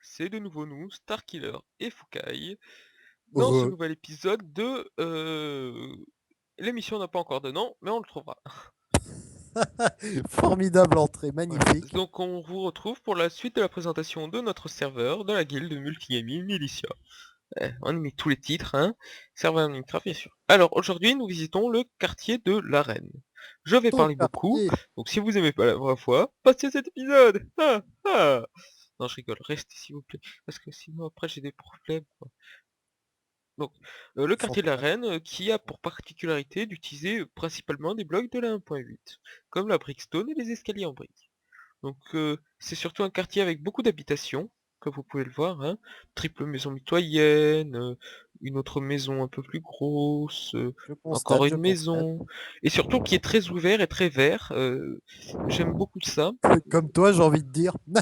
c'est de nouveau nous, Starkiller et Fukai, dans ce Re. nouvel épisode de l'émission n'a pas encore de nom, mais on le trouvera. Formidable entrée, Voilà. magnifique. Donc on vous retrouve pour la suite de la présentation de notre serveur de la guilde Multigaming Militia. On y met tous les titres, hein. Serveur Minecraft bien sûr. Alors aujourd'hui nous visitons le quartier de l'Arène. Je vais Ton parler beaucoup, quartier. donc si vous aimez pas la vraie foi, passez cet épisode. Ah, ah. Non je rigole, restez s'il vous plaît, parce que sinon après j'ai des problèmes, quoi. Donc, le Sans quartier de la problème. Reine, qui a pour particularité d'utiliser principalement des blocs de la 1.8, comme la brickstone et les escaliers en briques. Donc c'est surtout un quartier avec beaucoup d'habitations, comme vous pouvez le voir, hein. Triple maison mitoyenne, une autre maison un peu plus grosse, Je encore constate, je une constate. maison, et surtout qui est très ouvert et très vert. J'aime beaucoup ça. Comme toi, j'ai envie de dire. Non,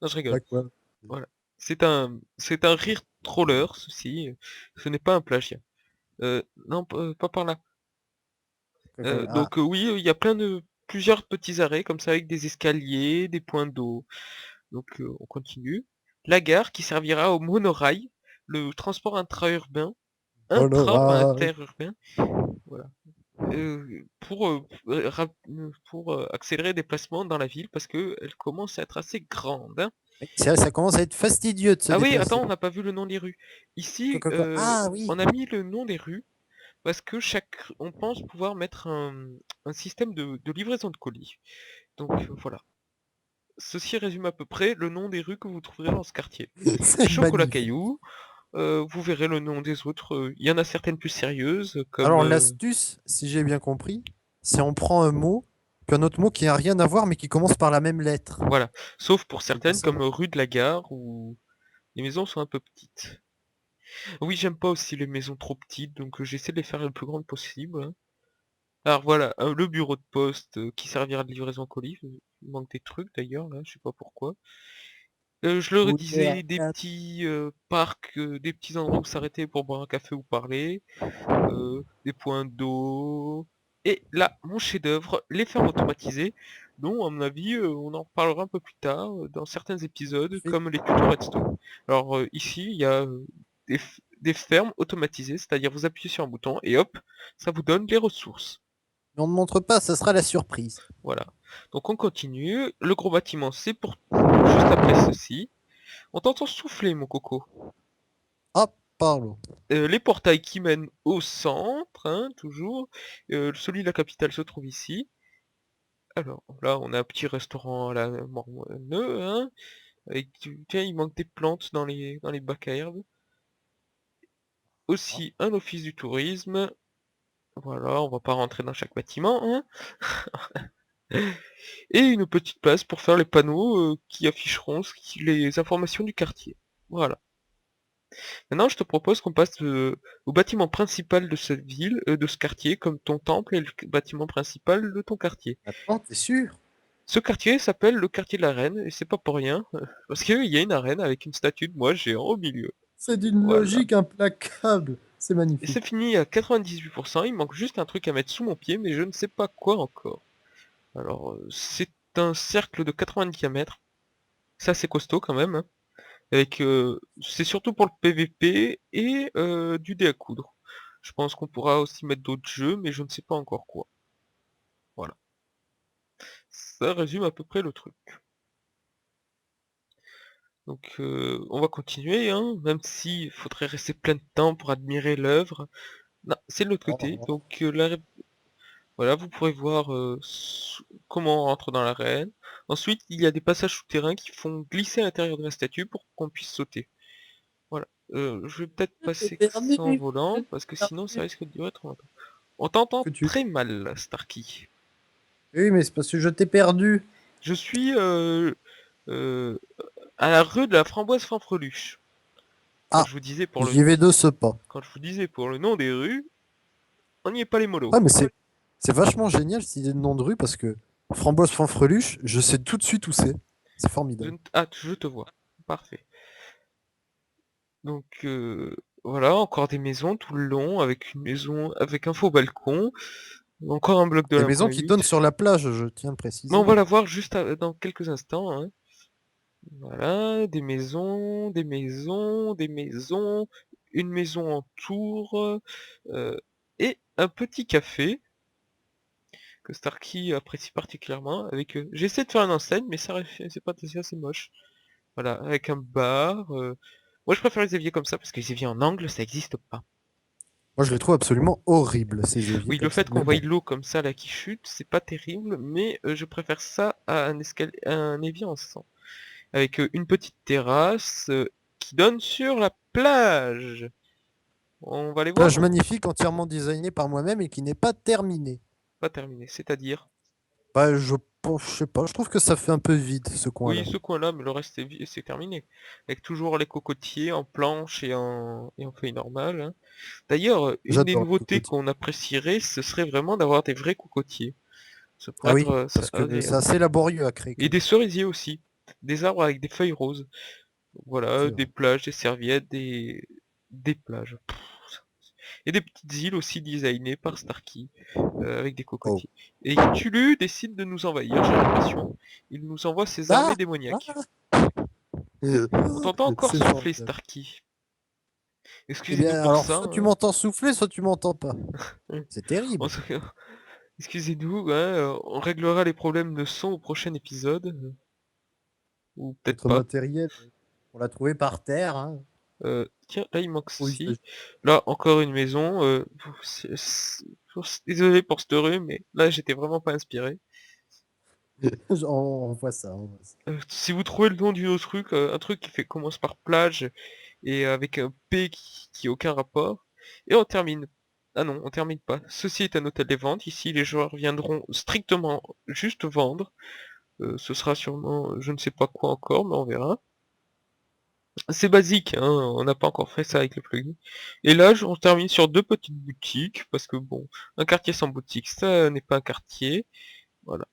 je rigole. Bah quoi. Voilà. C'est un rire troller, ceci. Ce n'est pas un plagiat. Non, pas par là. Ah, Donc oui, il y a plusieurs petits arrêts comme ça avec des escaliers, des points d'eau. Donc on continue. La gare qui servira au monorail, le transport monorail. interurbain, voilà. Pour accélérer les déplacements dans la ville parce que elle commence à être assez grande, hein. C'est vrai, ça commence à être fastidieux de se Ah oui, déplacer. attends, on n'a pas vu le nom des rues. Ici, Quoi. Ah oui. on a mis le nom des rues parce que on pense pouvoir mettre un système de livraison de colis. Donc voilà. Ceci résume à peu près le nom des rues que vous trouverez dans ce quartier. C'est Chocolat magnifique. Caillou, vous verrez le nom des autres. Il y en a certaines plus sérieuses, comme... Alors l'astuce, si j'ai bien compris, c'est on prend un mot, puis un autre mot qui n'a rien à voir, mais qui commence par la même lettre. voilà. Sauf pour C'est bien certaines, ça. comme rue de la Gare, où les maisons sont un peu petites. Oui, j'aime pas aussi les maisons trop petites, donc j'essaie de les faire le plus grandes possible, hein. Alors voilà, le bureau de poste qui servira de livraison colis. Il manque des trucs d'ailleurs, là, je sais pas pourquoi. Je le Rouler à redisais, des 4. petits parcs, des petits endroits où s'arrêter pour boire un café ou parler, des points d'eau. Et là, mon chef-d'œuvre, les fermes automatisées, dont à mon avis, on en reparlera un peu plus tard, dans certains épisodes, comme les tutos Redstone. Alors ici, il y a des fermes automatisées, c'est-à-dire vous appuyez sur un bouton et hop, ça vous donne les ressources. Mais on ne montre pas, ça sera la surprise. Voilà. Donc on continue. Le gros bâtiment, c'est pour juste après ceci. On t'entend souffler, mon coco. Ah, pardon. Les portails qui mènent au centre, hein, toujours. Celui de la capitale se trouve ici. Alors, là, on a un petit restaurant à la mormoneux, hein. Tiens, il manque des plantes dans les bacs à herbes. Ah. Aussi, un office du tourisme. Voilà, on va pas rentrer dans chaque bâtiment, hein. Et une petite place pour faire les panneaux qui afficheront les informations du quartier. Voilà. Maintenant, je te propose qu'on passe au bâtiment principal de cette ville, de ce quartier, comme ton temple est le bâtiment principal de ton quartier. Attends, t'es sûr? Ce quartier s'appelle le quartier de la Reine, et c'est pas pour rien, parce qu'il y a une arène avec une statue de moi géant au milieu. C'est d'une Voilà. logique implacable. C'est Et c'est magnifique. fini à 98%, il manque juste un truc à mettre sous mon pied, mais je ne sais pas quoi encore. Alors, c'est un cercle de 90 diamètres, c'est assez costaud quand même, hein. Avec, c'est surtout pour le PVP et du dé à coudre. Je pense qu'on pourra aussi mettre d'autres jeux, mais je ne sais pas encore quoi. Voilà. Ça résume à peu près le truc. Donc on va continuer, hein, même s'il faudrait rester plein de temps pour admirer l'œuvre. Non, c'est de l'autre côté. Oh. Donc là, voilà, vous pourrez voir comment on rentre dans l'arène. Ensuite, il y a des passages souterrains qui font glisser à l'intérieur de la statue pour qu'on puisse sauter. Voilà. Je vais peut-être Je t'ai passer perdu. sans Je volant, t'ai parce que sinon ça perdu. risque de durer trop longtemps. On t'entend Que tu... très mal, Starky. Oui, mais c'est parce que je t'ai perdu. Je suis euh, à la rue de la Framboise Fanfreluche. Quand Ah, je vous disais pour le j'y vais de ce pas. quand je vous disais pour le nom des rues, on n'y est pas les mollos. Ah, mais c'est vachement génial cette idée de nom de rue parce que Framboise Fanfreluche, je sais tout de suite où c'est. C'est formidable. Ah, je te vois. Parfait. Donc voilà, encore des maisons tout le long, avec une maison avec un faux balcon. Encore un bloc de Des la maisons qui donnent 1.8. sur la plage, je tiens à le Mais on préciser. va la voir juste dans quelques instants, hein. Voilà, des maisons, des maisons, des maisons, une maison en tour, euh, et un petit café que Starkey apprécie particulièrement. Avec, j'essaie de faire une enseigne, mais ça c'est pas c'est assez moche. Voilà, avec un bar. Moi, je préfère les éviers comme ça parce que les éviers en angle, ça n'existe pas. Moi, je les trouve absolument horribles, ces éviers Oui, le comme ça. fait qu'on Mais voie bon, l'eau comme ça là qui chute, c'est pas terrible, mais je préfère ça à un évier en sang. Avec une petite terrasse qui donne sur la plage. On va aller plage voir? magnifique, entièrement designée par moi-même et qui n'est pas terminée. Pas terminé, c'est-à-dire? Bah, je sais pas, je trouve que ça fait un peu vide, ce Oui, coin-là. ce coin-là, mais le reste c'est terminé. Avec toujours les cocotiers en planche et en feuilles normales, hein. D'ailleurs, une des J'adore le nouveautés cocotier. qu'on apprécierait, ce serait vraiment d'avoir des vrais cocotiers. Ça pourrait Ah oui, être parce que c'est agréable. assez laborieux à créer Et quelque des chose. cerisiers aussi. Des arbres avec des feuilles roses. Voilà, C'est des vrai. plages, des serviettes, des plages. Et des petites îles aussi designées par Starkey, avec des Oh. cocotiers. Et Cthulhu décide de nous envahir, j'ai l'impression. Il nous envoie ses armées Ah! démoniaques. Ah! On t'entend encore C'est souffler, formidable. Starkey. Eh Excusez-nous bien, pour alors, ça, soit tu hein. m'entends souffler, soit tu m'entends pas. C'est On terrible. se- Excusez-nous, hein, on réglera les problèmes de son au prochain épisode. Ou peut-être Notre pas. matériel, on l'a trouvé par terre, hein. Tiens, là il manque Oui, ceci. Là, encore une maison. Désolé pour cette rue, mais là j'étais vraiment pas inspiré. on voit ça, on voit ça. Si vous trouvez le nom d'une autre truc, un truc qui commence par plage et avec un P qui a aucun rapport. Et on termine. Ah non, on termine pas. Ceci est un hôtel des ventes. Ici, les joueurs viendront strictement juste vendre. Ce sera sûrement, je ne sais pas quoi encore, mais on verra. C'est basique, hein, on n'a pas encore fait ça avec le plugin. Et là, on termine sur deux petites boutiques, parce que bon, un quartier sans boutique, ça n'est pas un quartier. Voilà.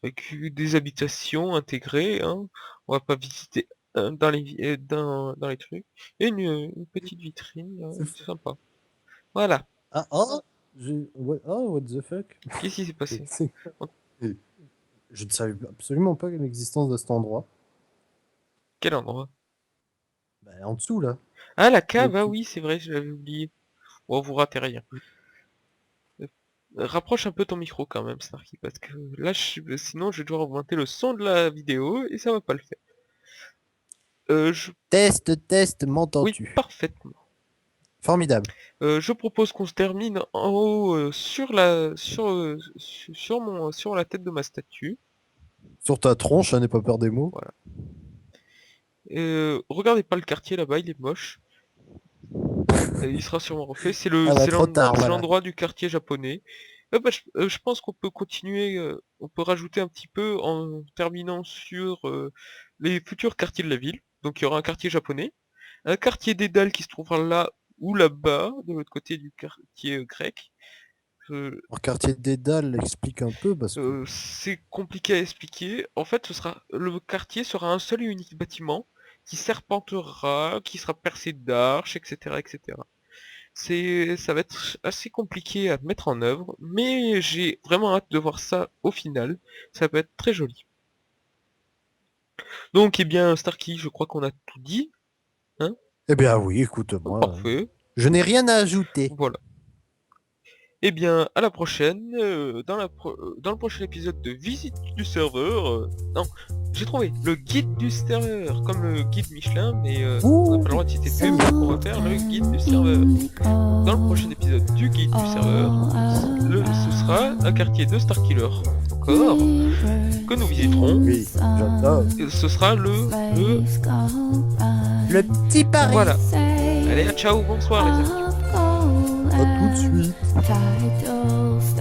Avec des habitations intégrées, hein. On va pas visiter dans les trucs. Et une petite vitrine, C'est c'est fou. sympa. Voilà. Ah, oh! Oh, what the fuck? Qu'est-ce qui s'est passé? C'est- Je ne savais absolument pas l'existence de cet endroit. Quel endroit? Bah, en dessous, là. Ah, la Le cave, ah petit. oui, c'est vrai, je l'avais oublié. Oh, vous ratez rien. Rapproche un peu ton micro quand même, Snarky, parce que là, sinon je vais devoir augmenter le son de la vidéo et ça va pas le faire. Test, test, Oui, m'entends-tu? parfaitement. Formidable. Je propose qu'on se termine en haut sur la tête de ma statue. Sur ta tronche, n'aie pas peur des mots. Voilà. Regardez pas le quartier là-bas, il est moche. Il sera sûrement refait. Ah bah, trop tard, C'est voilà. l'endroit du quartier japonais. Bah, je pense qu'on peut continuer, on peut rajouter un petit peu en terminant sur les futurs quartiers de la ville. Donc il y aura un quartier japonais, un quartier d'Edal qui se trouvera là ou là-bas, de l'autre côté du quartier grec. Euh, Alors, quartier d'Edal explique un peu parce que. c'est compliqué à expliquer. En fait, le quartier sera un seul et unique bâtiment qui serpentera, qui sera percé d'arches, etc., etc. Ça va être assez compliqué à mettre en œuvre, mais j'ai vraiment hâte de voir ça au final. Ça peut être très joli. Donc, eh bien, Starkey, je crois qu'on a tout dit, hein. Eh bien, oui, Oh, écoute-moi. parfait. Je n'ai rien à ajouter. Voilà. Eh bien, à la prochaine, dans le prochain épisode de Visite du serveur. Non, j'ai trouvé le guide du serveur, comme le guide Michelin, mais on n'a pas le droit de citer deux, donc on va faire le guide du serveur. Dans le prochain épisode du guide du serveur, ce sera un quartier de Starkiller, encore, que nous visiterons. Oui, j'adore. Et ce sera Le petit Paris. Voilà. Allez, ciao, bonsoir les amis. À tout de suite. Titles